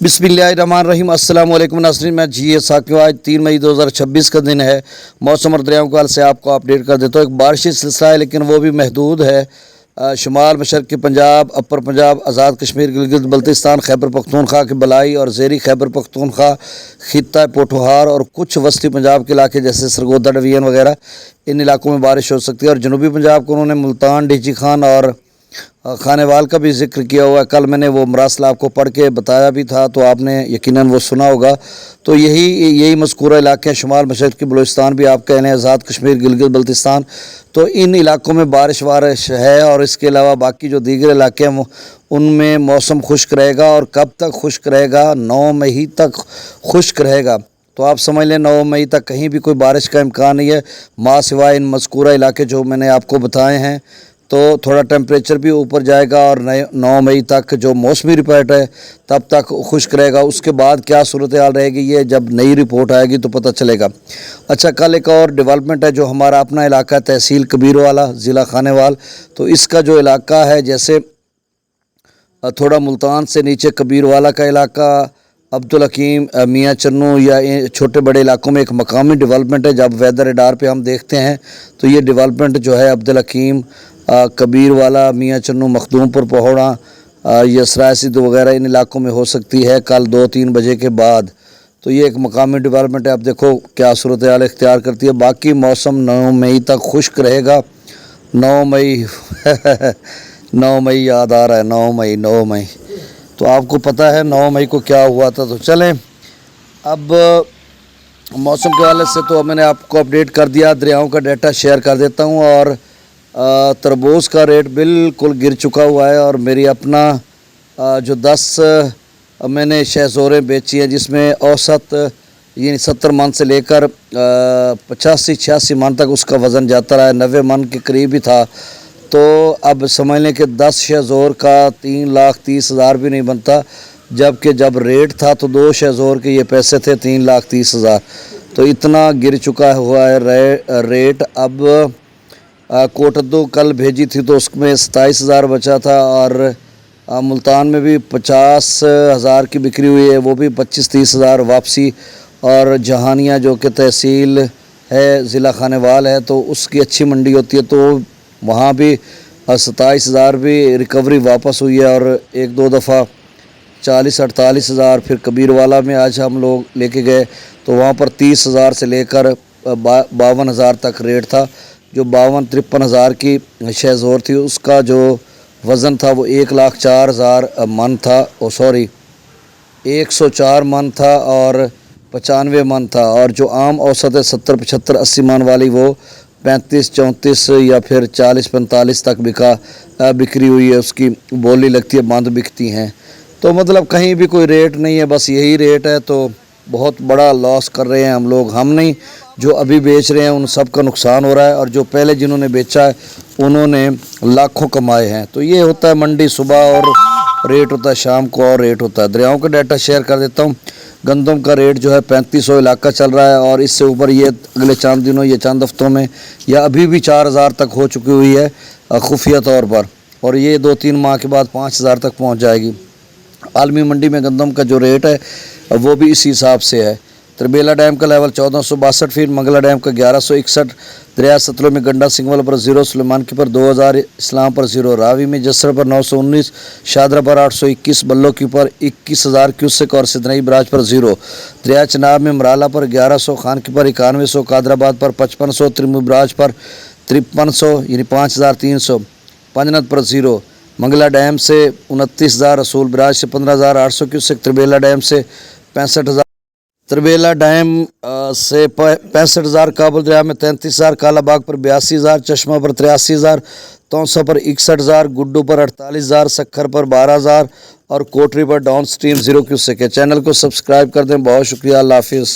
बिस्मिल्लाहिर्रहमानिर्रहीम। अस्सलाम वालेकुम नाज़रीन, मैं जी साकिब। आज 3 मई 2026 का दिन है। मौसम और दरियाओं का हाल से आपको अपडेट कर देता हूँ। एक बारिशी सिलसिला है लेकिन वो भी महदूद है। शुमाल मशरक़ी पंजाब, अपर पंजाब, आज़ाद कश्मीर, गिलगित बल्तिस्तान, खैबर पख्तूनख्वा के बलाई और ज़ेरी खैबर पख्तूनख्वा, खित्ता पोठोहार और कुछ वस्ती पंजाब के इलाके जैसे सरगोदा डिवीज़न वगैरह, इन इलाकों में बारिश हो सकती है। और जनूबी पंजाब को उन्होंने मुल्तान, डीची खान और खानेवाल का भी जिक्र किया हुआ है। कल मैंने वो मरासल आपको पढ़ के बताया भी था, तो आपने यकीनन वो सुना होगा। तो यही मज़कूरा इलाके हैं। शुमाल मशरक़ी बलूचिस्तान भी आप कह लें, आज़ाद कश्मीर, गिलगित बल्तिस्तान, तो इन इलाकों में बारिश है। और इसके अलावा बाकी जो दीगर इलाके हैं उनमें मौसम खुश्क रहेगा। और कब तक खुश्क रहेगा? 9 मई तक खुश्क रहेगा। तो आप समझ लें 9 मई तक कहीं भी कोई बारिश का इम्कान नहीं है, माँ सिवाय इन मज़कूरा इलाके जो मैंने आपको बताए हैं। तो थोड़ा टेम्परेचर भी ऊपर जाएगा और 9 मई तक जो मौसमी रिपोर्ट है तब तक खुश्क रहेगा। उसके बाद क्या सूरत हाल रहेगी, ये जब नई रिपोर्ट आएगी तो पता चलेगा। अच्छा, कल एक और डेवलपमेंट है। जो हमारा अपना इलाका है तहसील कबीरवाला, ज़िला खानेवाल, तो इसका जो इलाका है, जैसे थोड़ा मुल्तान से नीचे कबीरवाला का इलाका, अब्दुल हकीम, मियाँ चन्नू या छोटे बड़े इलाकों में एक मकामी डेवलपमेंट है। जब वेदर रडार पे हम देखते हैं तो ये डेवलपमेंट जो है अब्दुल हकीम, कबीरवाला, मियाँ चन्नू, मखदूमपुर, पहोड़ा, यसराय सिद्ध वगैरह इन इलाकों में हो सकती है कल 2-3 बजे के बाद। तो ये एक मकामी डेवलपमेंट है। अब देखो क्या सूरत हाल इख्तियार करती है। बाकी मौसम 9 मई तक खुश्क रहेगा। 9 मई 9 मई याद आ रहा है। 9 मई तो आपको पता है 9 मई को क्या हुआ था। तो चलें, अब मौसम के हवाले से तो मैंने आपको अपडेट कर दिया। दरियाओं का डाटा शेयर कर देता हूँ। और तरबूज का रेट बिल्कुल गिर चुका हुआ है। और मेरी अपना जो 10 मैंने शहज़ोरें बेची हैं, जिसमें औसत ये 70 मन से लेकर 85-86 मन तक उसका वज़न जाता रहा है। 90 मन के करीब ही था। तो अब समझ लें कि 10 शहज़ोर का 3,30,000 भी नहीं बनता, जबकि जब रेट था तो 2 शहज़ोर के ये पैसे थे 3,30,000। तो इतना गिर चुका हुआ है रेट। अब कोटद्दू कल भेजी थी तो उसमें 27,000 बचा था। और मुल्तान में भी 50,000 की बिक्री हुई है, वो भी 25-30,000 वापसी। और जहानिया जो कि तहसील है, ज़िला खानेवाल है, तो उसकी अच्छी मंडी होती है, तो वहाँ भी 27,000 भी रिकवरी वापस हुई है। और 1-2 दफ़ा 40-48,000। फिर कबीरवाला में आज हम लोग लेके गए तो वहाँ पर 30,000 से लेकर 52,000 तक रेट था। जो 52-53,000 की शहज़ोर थी उसका जो वज़न था वो 1,04,000 मन था। 104 मन था और 95 मन था। और जो आम औसत है 70, 75, 80 मन वाली, वो 35, 34 या फिर 40, 45 तक बिक्री हुई है। उसकी बोली लगती है, बंद बिकती हैं। तो मतलब कहीं भी कोई रेट नहीं है, बस यही रेट है। तो बहुत बड़ा लॉस कर रहे हैं हम लोग, हम नहीं, जो अभी बेच रहे हैं उन सब का नुकसान हो रहा है। और जो पहले जिन्होंने बेचा है उन्होंने लाखों कमाए हैं। तो ये होता है मंडी, सुबह और रेट होता है, शाम को और रेट होता है। दरियाओं का डाटा शेयर कर देता हूँ। गंदम का रेट जो है 3500 इलाका चल रहा है। और इससे ऊपर ये अगले चंद दिनों, ये चंद हफ्तों में या अभी भी 4,000 तक हो चुकी हुई है खुफिया तौर पर। और ये 2-3 माह के बाद 5,000 तक पहुँच जाएगी। आलमी मंडी में गंदम का जो रेट है वो भी इसी हिसाब से है। तरबेला डैम का लेवल 1462 फीट, मंगला डैम का 1161, दरिया सतलुज में गंडा सिंगवल पर 0, सुलेमान की पर 2000, इस्लाम पर 0, रावी में जसर पर 919, शादरा पर 821, बल्लो की पर 21,000 क्यूसेक और सिदनई बराज पर 0, दरिया चनाब में मराला पर 1100, खान की पर 9100, कादराबाद पर 5500, त्रिमु बराज पर 5300 यानी 5300, पंजनत पर 0, मंगला डैम से 29,000, रसूल बराज से 15,800 क्यूसेक, तरबेला डैम से 65,000, तरबेला डैम से 65,000, काबुल दरिया में 33,000, कालाबाग पर 82,000, चश्मा पर 83,000, तौसा पर 61,000, गुड्डू पर 48,000, सखर पर 12,000 और कोटरी पर डाउन स्ट्रीम 0 क्यूसेक है। चैनल को सब्सक्राइब कर दें। बहुत शुक्रिया। अल्लाह हाफिज़।